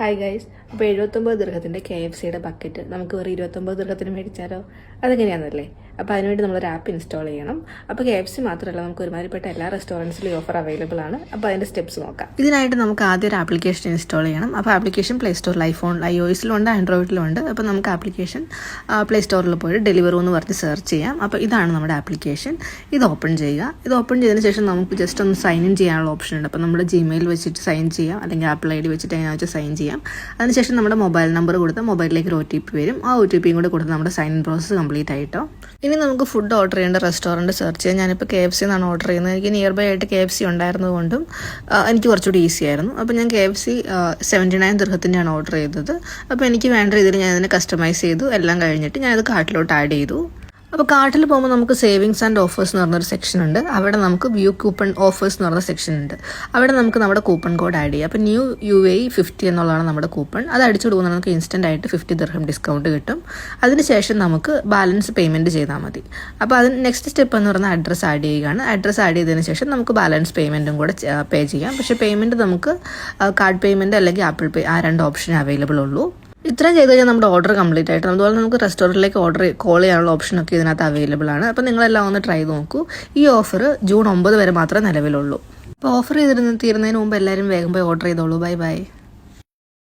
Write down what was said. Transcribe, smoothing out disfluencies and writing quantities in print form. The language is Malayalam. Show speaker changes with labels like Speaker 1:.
Speaker 1: ഹായ് ഗൈസ്, അപ്പോൾ 79 ദിർഹത്തിൻ്റെ KFCയുടെ ബക്കറ്റ് നമുക്ക് ഒരു 29 ദിർഹത്തിന് മേടിച്ചാലോ? അതെങ്ങനെയാണെന്നല്ലേ? അപ്പോൾ അതിനുവേണ്ടി നമ്മളൊരു ആപ്പ് ഇൻസ്റ്റാൾ ചെയ്യണം. അപ്പോൾ KFC മാത്രമല്ല, നമുക്ക് ഒരുമാതിരിപ്പെട്ട എല്ലാ റെസ്റ്റോറൻറ്റ്സിലും ഈ ഓഫർ അവൈലബിൾ ആണ്. അപ്പോൾ അതിൻ്റെ സ്റ്റെപ്സ് നോക്കാം. ഇതിനായിട്ട് നമുക്ക് ആദ്യം ഒരു ആപ്ലിക്കേഷൻ ഇൻസ്റ്റാൾ ചെയ്യണം. അപ്പോൾ ആപ്ലിക്കേഷൻ പ്ലേ സ്റ്റോറിൽ iOS-ലും ഉണ്ട്, ആൻഡ്രോയിഡിലും ഉണ്ട്. അപ്പോൾ നമുക്ക് ആപ്ലിക്കേഷൻ പ്ലേ സ്റ്റോറിൽ പോയി ഡെലിവറൂ എന്ന് പറഞ്ഞ് സെർച്ച് ചെയ്യാം. അപ്പോൾ ഇതാണ് നമ്മുടെ ആപ്ലിക്കേഷൻ. ഇത് ഓപ്പൺ ചെയ്യുക. ഇത് ഓപ്പൺ ചെയ്തതിന് ശേഷം നമുക്ക് ജസ്റ്റ് ഒന്ന് സൈൻ ഇൻ ചെയ്യാനുള്ള ഓപ്ഷൻ ഉണ്ട്. അപ്പോൾ നമ്മുടെ Gmail വെച്ചിട്ട് സൈൻ ചെയ്യാം, അല്ലെങ്കിൽ ആപ്പിൾ ID വെച്ചിട്ട് അതിനെ വെച്ച് സൈൻ ചെയ്യാം. അതിനുശേഷം നമ്മുടെ മൊബൈൽ നമ്പർ കൊടുത്താൽ മൊബൈലിലേക്ക് ഒരു OTP വരും. ആ OTPയും കൂടെ കൊടുത്ത് നമ്മുടെ സൈൻ ഇൻ പ്രോസസ്സ് കംപ്ലീറ്റ് ആയിട്ടോ. ഇനി നമുക്ക് ഫുഡ് ഓർഡർ ചെയ്യേണ്ട റെസ്റ്റോറൻറ്റ് സെർച്ച് ചെയ്യാം. ഞാനിപ്പോൾ KFC എന്നാണ് ഓർഡർ ചെയ്യുന്നത്. എനിക്ക് നിയർ ബൈ ആയിട്ട് KFC ഉണ്ടായിരുന്നതുകൊണ്ടും എനിക്ക് കുറച്ചുകൂടി ഈസി ആയിരുന്നു. അപ്പോൾ ഞാൻ KFC 79 ദിർഹത്തിൻ്റെയാണ് ഓർഡർ ചെയ്തത്. അപ്പോൾ എനിക്ക് വേണ്ട രീതിയിൽ ഞാൻ ഇതിനെ കസ്റ്റമൈസ് ചെയ്തു. എല്ലാം കഴിഞ്ഞിട്ട് ഞാനത് കാർട്ടിലോട്ട് ആഡ് ചെയ്തു. അപ്പോൾ കാർട്ടിൽ പോകുമ്പോൾ നമുക്ക് സേവിങ്സ് ആൻഡ് ഓഫേഴ്സ് എന്ന് പറഞ്ഞൊരു സെക്ഷൻ ഉണ്ട്. അവിടെ നമുക്ക് വ്യൂ കൂപ്പൺ ഓഫേഴ്സ് എന്ന് പറഞ്ഞ സെക്ഷൻ ഉണ്ട്. അവിടെ നമുക്ക് നമ്മുടെ കൂപ്പൺ കോഡ് ആഡ് ചെയ്യാം. അപ്പോൾ ന്യൂ UAE 50 എന്നുള്ളതാണ് നമ്മുടെ കൂപ്പൺ. അത് അടിച്ചു കൊടുക്കുമ്പോൾ നമുക്ക് ഇൻസ്റ്റൻ്റ് ആയിട്ട് 50 ദിർഹം ഡിസ്കൗണ്ട് കിട്ടും. അതിനുശേഷം നമുക്ക് ബാലൻസ് പേയ്മെൻറ്റ് ചെയ്താൽ മതി. അപ്പോൾ അതിന് നെക്സ്റ്റ് സ്റ്റെപ്പ് എന്ന് പറഞ്ഞാൽ അഡ്രസ്സ് ആഡ് ചെയ്യുകയാണ്. അഡ്രസ്സ് ആഡ് ചെയ്തതിന് ശേഷം നമുക്ക് ബാലൻസ് പേയ്മെൻറ്റും കൂടെ പേ ചെയ്യാം. പക്ഷേ പേയ്മെൻറ്റ് നമുക്ക് കാർഡ് പേയ്മെൻറ്റ് അല്ലെങ്കിൽ ആപ്പിൾ പേ, ആ രണ്ട് ഓപ്ഷനേ അവൈലബിൾ ഉള്ളൂ. ഇത്രയും ചെയ്ത് കഴിഞ്ഞാൽ നമ്മുടെ ഓർഡർ കംപ്ലീറ്റ് ആയിട്ട്. അതുപോലെ നമുക്ക് റെസ്റ്റോറൻറ്റിലേക്ക് കോൾ ചെയ്യാനുള്ള ഓപ്ഷനൊക്കെ ഇതിനകത്ത് അവൈലബിൾ ആണ്. അപ്പോൾ നിങ്ങളെല്ലാം ഒന്ന് ട്രൈ നോക്കൂ. ഈ ഓഫർ ജൂൺ 9 വരെ മാത്രമേ നിലവിലുള്ളൂ. അപ്പോൾ ഓഫർ തീരുന്നതിന് മുമ്പ് എല്ലാവരും വേഗം പോയി ഓർഡർ ചെയ്തോളൂ. Bye bye.